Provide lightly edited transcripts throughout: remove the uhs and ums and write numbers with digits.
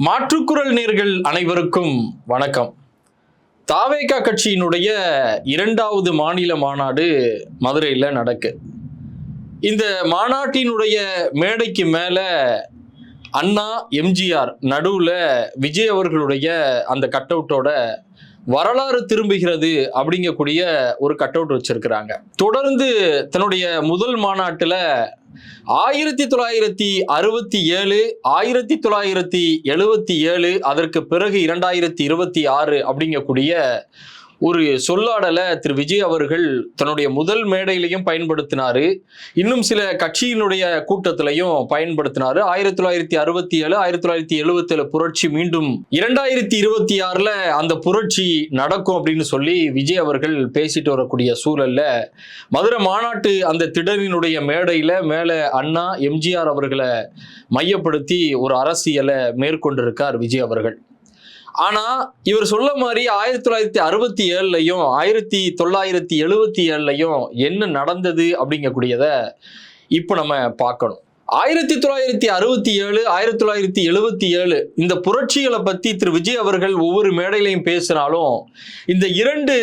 மாற்றுக்குரல் நேர்கள் அனைவருக்கும் வணக்கம். தாவேகா கட்சியினுடைய 2வது மாநில மாநாடு மதுரையில் நடக்கு. இந்த மாநாட்டினுடைய மேடைக்கு மேல அண்ணா, எம்ஜிஆர் நடுவுல விஜய் அவர்களுடைய அந்த கட் அவுட்டோட வரலாறு திரும்புகிறது அப்படிங்கக்கூடிய ஒரு கட் அவுட் வச்சிருக்கிறாங்க. தொடர்ந்து தன்னுடைய முதல் மாநாட்டுல 1967, 1977, அதற்கு பிறகு 2026 அப்படிங்கக்கூடிய ஒரு சொல்லாடலை திரு விஜய் அவர்கள் தன்னுடைய முதல் மேடையிலையும் பயன்படுத்தினாரு. இன்னும் சில கட்சியினுடைய கூட்டத்திலையும் பயன்படுத்தினாரு. 1967, 1977 புரட்சி மீண்டும் 2026 அந்த புரட்சி நடக்கும் அப்படின்னு சொல்லி விஜய் அவர்கள் பேசிட்டு வரக்கூடிய சூழல்ல மதுரை மாநாட்டு அந்த திடலினுடைய மேடையில மேல அண்ணா, எம்ஜிஆர் அவர்களை மையப்படுத்தி ஒரு அரசியலை மேற்கொண்டிருக்கார் விஜய் அவர்கள். ஆனா இவர் சொல்ல மாதிரி 1967லையும் 1977லையும் என்ன நடந்தது அப்படிங்கக்கூடியத இப்ப நம்ம பார்க்கணும். 1967, 1977 இந்த புரட்சிகளை பத்தி திரு விஜய் அவர்கள் ஒவ்வொரு மேடையிலையும் பேசினாலும் இந்த 2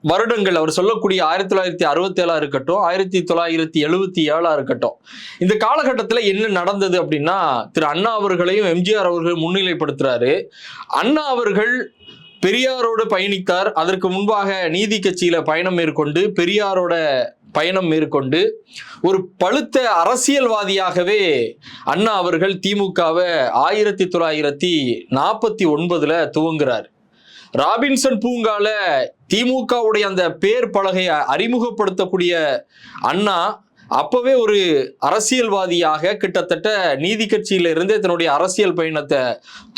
வருடங்கள் அவர் சொல்லக்கூடிய 1967 இருக்கட்டும், 1977 இருக்கட்டும், இந்த காலகட்டத்தில் என்ன நடந்தது அப்படின்னா திரு அண்ணா அவர்களையும் எம்ஜிஆர் அவர்கள் முன்னிலைப்படுத்துறாரு. அண்ணா அவர்கள் பெரியாரோடு பயணித்தார். அதற்கு முன்பாக நீதி கட்சியில பயணம் மேற்கொண்டு பெரியாரோட பயணம் மேற்கொண்டு ஒரு பழுத்த அரசியல்வாதியாகவே அண்ணா அவர்கள் திமுகவை 1949 துவங்குறார். ராபின்சன் பூங்கால திமுகவுடைய அந்த பேர் பலகையை அறிமுகப்படுத்தக்கூடிய அண்ணா அப்பவே ஒரு அரசியல்வாதியாக கிட்டத்தட்ட நீதி கட்சியில இருந்தே தன்னுடைய அரசியல் பயணத்தை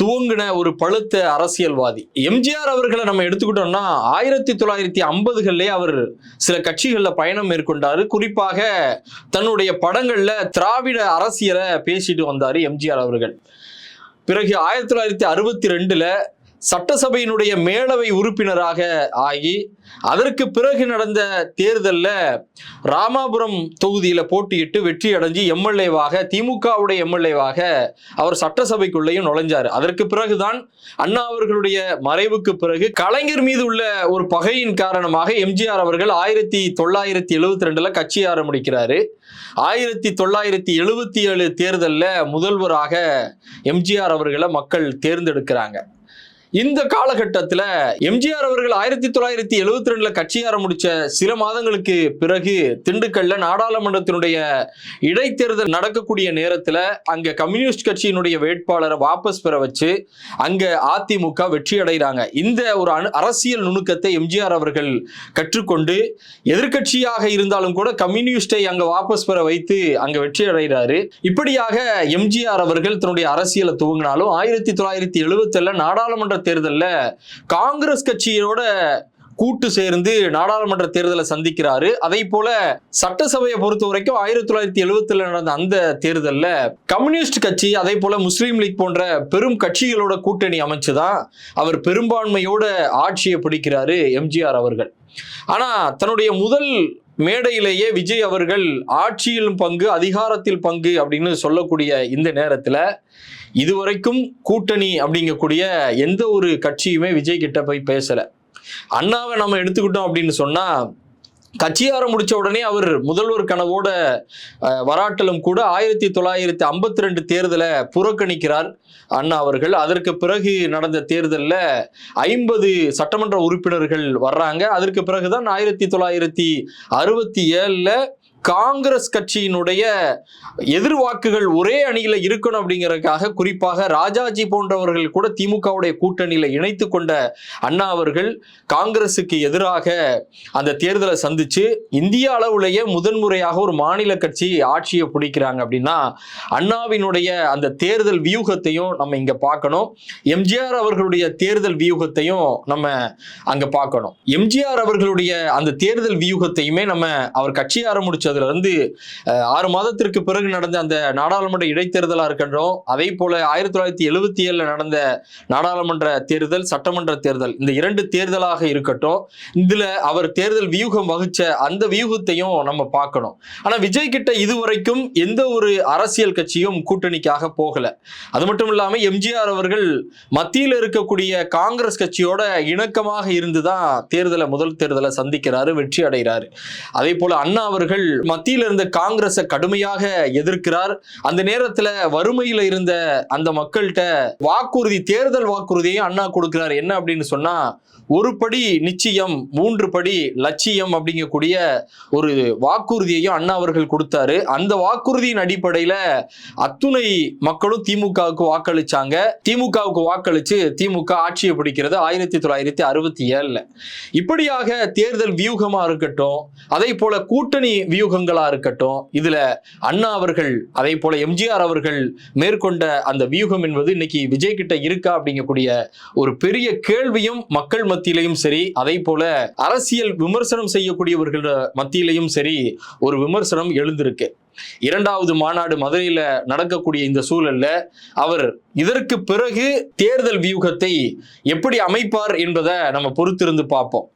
துவங்கின ஒரு பழுத்த அரசியல்வாதி. எம்ஜிஆர் அவர்களை நம்ம எடுத்துக்கிட்டோம்னா 1950களிலே அவர் சில கட்சிகள்ல பயணம் மேற்கொண்டாரு. குறிப்பாக தன்னுடைய படங்கள்ல திராவிட அரசியலை பேசிட்டு வந்தாரு எம்ஜிஆர் அவர்கள். பிறகு 1962 சட்டசபையினுடைய மேலவை உறுப்பினராக ஆகி அதற்கு பிறகு நடந்த தேர்தலில் ராமாபுரம் தொகுதியில போட்டியிட்டு வெற்றி அடைஞ்சு எம்எல்ஏவாக, திமுகவுடைய எம்எல்ஏவாக அவர் சட்டசபைக்குள்ளேயும் நுழைஞ்சாரு. அதற்கு பிறகுதான் அண்ணா அவர்களுடைய மறைவுக்கு பிறகு கலைஞர் மீது உள்ள ஒரு பகையின் காரணமாக எம்ஜிஆர் அவர்கள் 1972 கட்சி ஆரம்பிக்கிறாரு. 1977 தேர்தலில் முதல்வராக எம்ஜிஆர் அவர்களை மக்கள் தேர்ந்தெடுக்கிறாங்க. இந்த காலகட்டத்தில் எம்ஜிஆர் அவர்கள் 1972 கட்சி ஆரம்பிச்ச சில மாதங்களுக்கு பிறகு திண்டுக்கல்ல நாடாளுமன்றத்தினுடைய இடைத்தேர்தல் நடக்கக்கூடிய நேரத்தில் அங்க கம்யூனிஸ்ட் கட்சியினுடைய வேட்பாளரை வாபஸ் பெற வச்சு அங்க அதிமுக வெற்றி அடைகிறாங்க. இந்த ஒரு அரசியல் நுணுக்கத்தை எம்ஜிஆர் அவர்கள் கற்றுக்கொண்டு எதிர்கட்சியாக இருந்தாலும் கூட கம்யூனிஸ்டை அங்க வாபஸ் பெற வைத்து அங்க வெற்றி அடைகிறாரு. இப்படியாக எம்ஜிஆர் அவர்கள் தன்னுடைய அரசியலை துவங்கினாலும் 1977 நாடாளுமன்ற தேர்தலில் காங்கிரஸ் கட்சியோட கூட்டு சேர்ந்து நாடாளுமன்ற தேர்தலை சந்திக்கிறாரு. அதே போல சட்டசபையை பொறுத்த வரைக்கும் 1970 நடந்த அந்த தேர்தலில் கம்யூனிஸ்ட் கட்சி, அதே போல முஸ்லீம் லீக் போன்ற பெரும் கட்சிகளோட கூட்டணி அமைச்சுதான் அவர் பெரும்பான்மையோட ஆட்சியை பிடிக்கிறாரு எம்ஜிஆர் அவர்கள். ஆனா தன்னுடைய முதல் மேடையிலேயே விஜய் அவர்கள் ஆட்சியிலும் பங்கு, அதிகாரத்தில் பங்கு அப்படின்னு சொல்லக்கூடிய இந்த நேரத்தில் இதுவரைக்கும் கூட்டணி அப்படிங்கக்கூடிய எந்த ஒரு கட்சியுமே விஜய் கிட்ட போய் பேசல. அண்ணாவை நம்ம எடுத்துக்கிட்டோம் அப்படின்னு சொன்னா கட்சியாரம் முடிச்ச உடனே அவர் முதல்வர் கனவோட வராட்டலும் கூட 1952 தேர்தலை புறக்கணிக்றார் அண்ணா அவர்கள். அதற்கு பிறகு நடந்த தேர்தலில் 50 சட்டமன்ற உறுப்பினர்கள் வர்றாங்க. அதற்கு பிறகுதான் 1967 காங்கிரஸ் கட்சியினுடைய எதிர்வாக்குகள் ஒரே அணியில இருக்கணும் அப்படிங்கறதுக்காக குறிப்பாக ராஜாஜி போன்றவர்கள் கூட திமுகவுடைய கூட்டணியில இணைத்து கொண்ட அண்ணா அவர்கள் காங்கிரசுக்கு எதிராக அந்த தேர்தலை சந்திச்சு இந்திய அளவுலேயே முதன்முறையாக ஒரு மாநில கட்சி ஆட்சியை பிடிக்கிறாங்க. அப்படின்னா அண்ணாவினுடைய அந்த தேர்தல் வியூகத்தையும் நம்ம இங்க பார்க்கணும். எம்ஜிஆர் அவர்களுடைய தேர்தல் வியூகத்தையும் நம்ம அங்க பார்க்கணும். எம்ஜிஆர் அவர்களுடைய அந்த தேர்தல் வியூகத்தையுமே நம்ம அவர் கட்சி ஆரம்பிச்சதுல அதுல இருந்து 6 மாதத்திற்கு பிறகு நடந்த அந்த நாடாளுமன்ற இடைத்தேர்தலா இருக்கட்டும், அதே போல 1977 நடந்த நாடாளுமன்ற தேர்தல், சட்டமன்ற தேர்தல், இந்த 2 தேர்தலாக இருக்கட்டும், இதுல அவர் தேர்தல் வியூகம் வகிச்ச அந்த வியூகத்தையும் நம்ம பார்க்கணும். ஆனா விஜய் கிட்ட இதுவரைக்கும் எந்த ஒரு அரசியல் கட்சியும் கூட்டணிக்காக போகல. அது மட்டும் இல்லாம எம்ஜிஆர் அவர்கள் மத்தியில் இருக்கக்கூடிய காங்கிரஸ் கட்சியோட இணக்கமாக இருந்துதான் முதல் தேர்தலை சந்திக்கிறாரு, வெற்றி அடைகிறாரு. அதே போல அண்ணா அவர்கள் மத்தியில் இருந்த காங்கிரஸை கடுமையாக எதிர்க்கிறார். அந்த நேரத்துல வறுமையில இருந்த அந்த மக்கள்கிட்ட தேர்தல் வாக்குறுதியையும் அண்ணா கொடுக்கிறார். என்ன அப்படின்னு சொன்னா, ஒரு படி நிச்சயம் 3 படி லட்சியம் அப்படிங்கக்கூடிய ஒரு வாக்குறுதியையும் அண்ணா அவர்கள் கொடுத்தாரு. அந்த வாக்குறுதியின் அடிப்படையில அத்துணை மக்களும் திமுகவுக்கு வாக்களிச்சாங்க. திமுகவுக்கு வாக்களிச்சு திமுக ஆட்சியை பிடிக்கிறது 1967. இப்படியாக தேர்தல் வியூகமா இருக்கட்டும், அதே போல கூட்டணி வியூகங்களா இருக்கட்டும், இதுல அண்ணா அவர்கள் அதே போல எம்ஜிஆர் அவர்கள் மேற்கொண்ட அந்த வியூகம் என்பது இன்னைக்கு விஜய் கிட்ட இருக்கா அப்படிங்கக்கூடிய ஒரு பெரிய கேள்வியும் மக்கள் மத்தியிலையும் சரி, அதே போல அரசியல் விமர்சனம் செய்யக்கூடியவர்கள் மத்தியிலையும் சரி ஒரு விமர்சனம் எழுந்திருக்கு. 2வது மாநாடு மதுரையில நடக்கக்கூடிய இந்த சூழல்ல அவர் இதற்கு பிறகு தேர்தல் வியூகத்தை எப்படி அமைப்பார் என்பதை நம்ம பொறுத்திருந்து பார்ப்போம்.